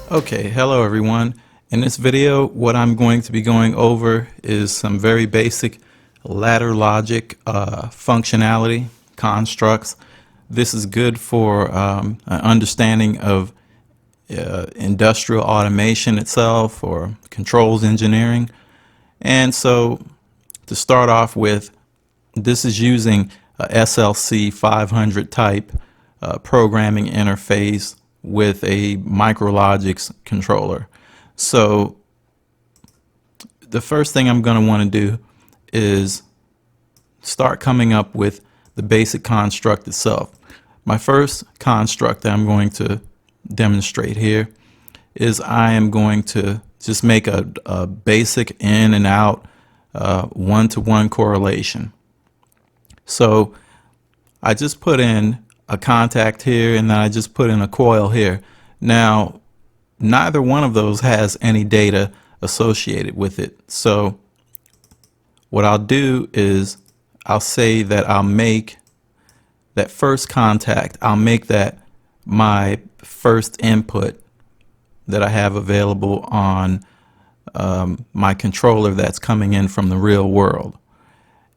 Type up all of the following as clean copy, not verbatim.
Okay, hello everyone. In this video, what I'm going to be going over is some very basic ladder logic functionality constructs. This is good for an understanding of industrial automation itself or controls engineering. And so to start off with, this is using a SLC 500 type programming interface with a RSLogix controller. So the first thing I'm going to want to do is start coming up with the basic construct itself. My first construct that I'm going to demonstrate here is I am going to just make a basic in and out one-to-one correlation. So I just put in a contact here and then I just put in a coil here. Now neither one of those has any data associated with it. So what I'll do is I'll say that I'll make that first contact, I'll make that my first input that I have available on my controller that's coming in from the real world.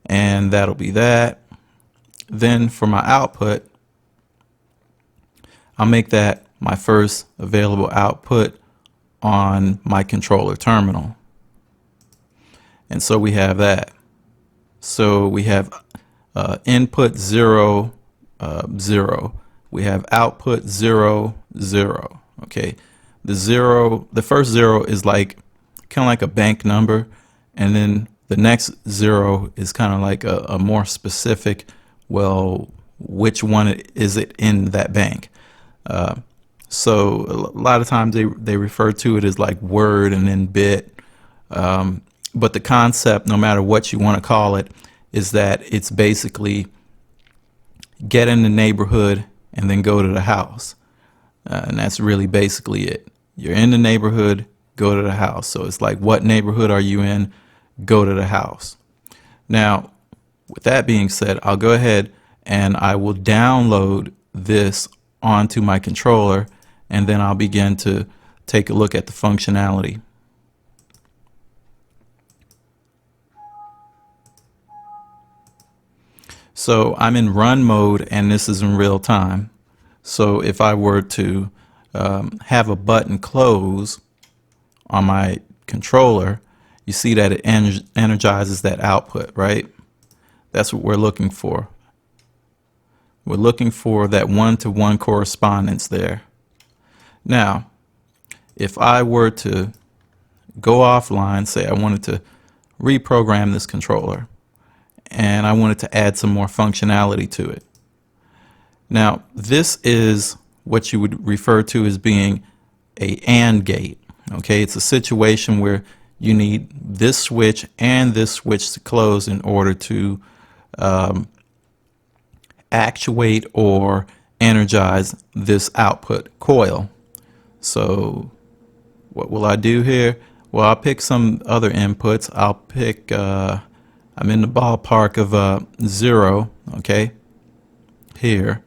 And that'll be that. Then for my output, I'll make that my first available output on my controller terminal. And so we have that. So we have input 0, 0. We have output 0, 0. Okay. The first 0 is like kind of like a bank number, and then the next 0 is kind of like a more specific, well, which one is it in that bank? So a lot of times they refer to it as like word and then bit. But the concept, no matter what you want to call it, is that it's basically get in the neighborhood and then go to the house. And that's really basically it. You're in the neighborhood, go to the house. So it's like, what neighborhood are you in? Go to the house. Now, with that being said, I'll go ahead and I will download this onto my controller, and then I'll begin to take a look at the functionality. So I'm in run mode and this is in real time. So if I were to have a button close on my controller, you see that it energizes that output, right? That's what we're looking for. We're looking for that one-to-one correspondence there. Now, if I were to go offline, say I wanted to reprogram this controller and I wanted to add some more functionality to it. Now, this is what you would refer to as being a AND gate. Okay, it's a situation where you need this switch and this switch to close in order to actuate or energize this output coil. So what will I do here? Well, I'll pick some other inputs. I'll pick I'm in the ballpark of 0, okay, here,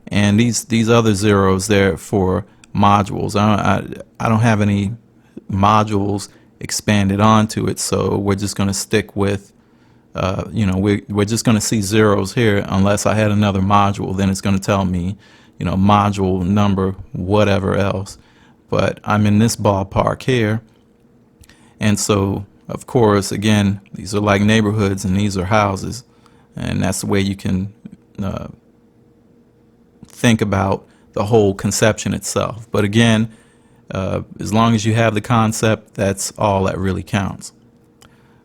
and these other zeros there for modules. I don't have any modules expanded onto it, so we're just going to stick with we're just going to see zeros here unless I had another module. Then it's going to tell me, module number, whatever else. But I'm in this ballpark here. And so, of course, again, these are like neighborhoods and these are houses. And that's the way you can think about the whole conception itself. But again, as long as you have the concept, that's all that really counts.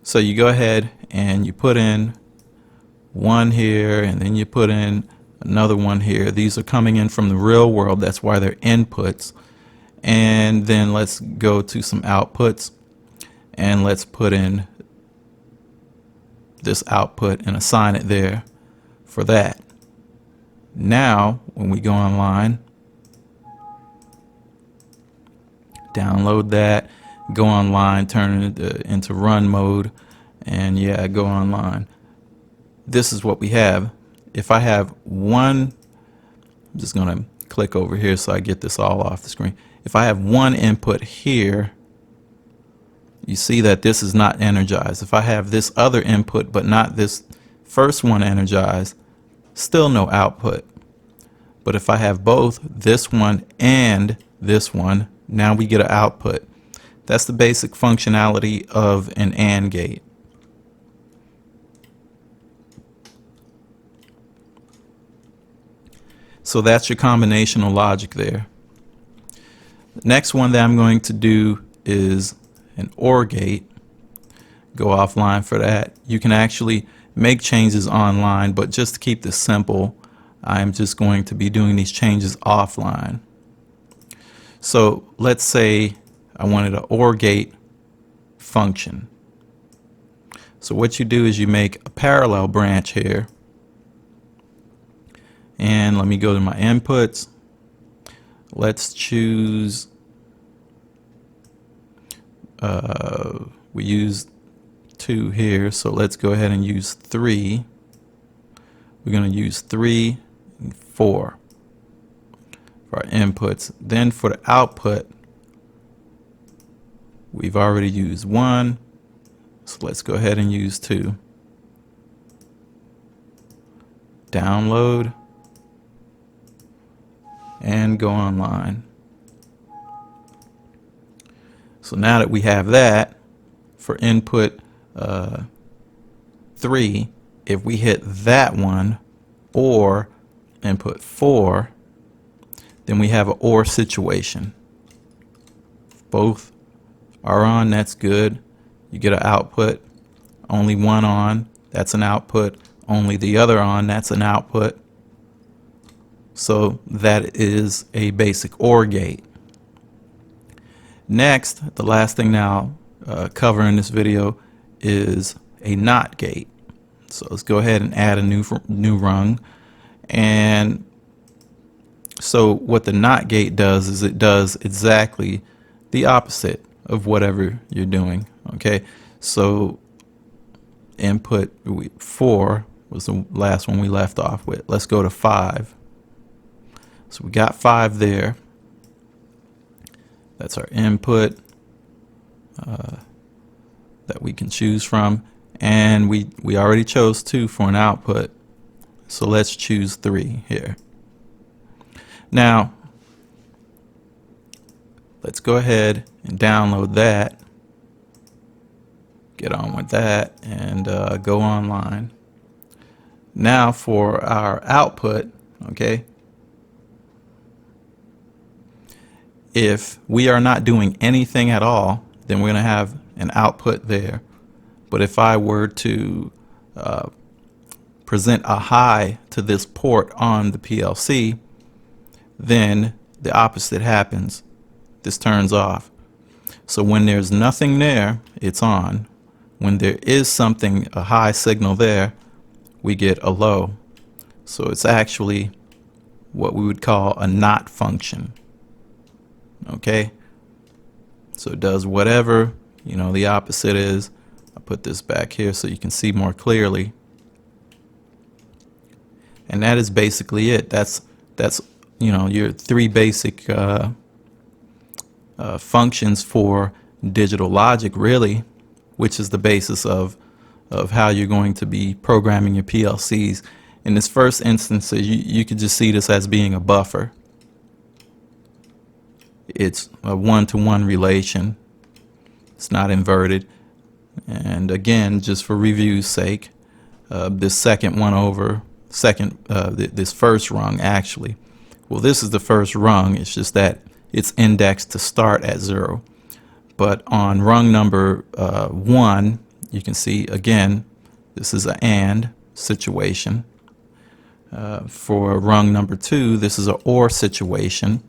So you go ahead and you put in one here, and then you put in another one here. These are coming in from the real world. That's why they're inputs. And then let's go to some outputs, and let's put in this output and assign it there for that. Now, when we go online, download that, go online, turn it into run mode, and yeah, go online. This is what we have. If I have one, I'm just going to click over here so I get this all off the screen. if I have one input here, you see that this is not energized. If I have this other input but not this first one energized, still no output. But if I have both this one and this one, now we get an output. That's the basic functionality of an AND gate. So that's your combinational logic there. The next one that I'm going to do is an OR gate. Go offline for that. You can actually make changes online, but just to keep this simple, I'm just going to be doing these changes offline. So let's say I wanted an OR gate function. So what you do is you make a parallel branch here. And let me go to my inputs. Let's choose, we used 2 here, so let's go ahead and use 3. We're going to use 3 and 4 for our inputs. Then for the output, we've already used 1, so let's go ahead and use 2. Download and go online. So now that we have that, for input 3, if we hit that one or input 4, then we have an OR situation. Both are on, that's good. You get an output. Only one on, that's an output. Only the other on, that's an output. So that is a basic OR gate. Next, the last thing now cover in this video is a NOT gate. So let's go ahead and add a new rung. And so what the NOT gate does is it does exactly the opposite of whatever you're doing. Okay, so input 4 was the last one we left off with. Let's go to 5. So we got 5 there. That's our input that we can choose from. And we already chose 2 for an output. So let's choose 3 here. Now, let's go ahead and download that. Get on with that and go online. Now for our output, okay. If we are not doing anything at all, then we're going to have an output there. But if I were to present a high to this port on the PLC, then the opposite happens. This turns off. So when there's nothing there, it's on. When there is something, a high signal there, we get a low. So it's actually what we would call a NOT function. Okay, so it does whatever, you know, the opposite is. I'll put this back here so you can see more clearly. And that is basically it. That's you know, your 3 basic functions for digital logic, really, which is the basis of how you're going to be programming your PLCs. In this first instance, you could just see this as being a buffer. It's a one-to-one relation. It's not inverted. And again, just for review's sake, this second one over, this first rung actually. Well, this is the first rung. It's just that it's indexed to start at 0. But on rung number 1, you can see again, this is an AND situation. For rung number 2, this is an OR situation.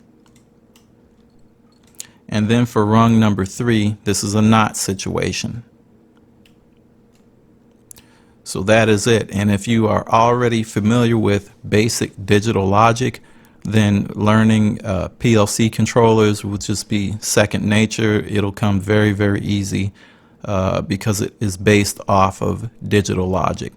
And then for rung number 3, this is a NOT situation. So that is it. And if you are already familiar with basic digital logic, then learning PLC controllers will just be second nature. It'll come very, very easy because it is based off of digital logic.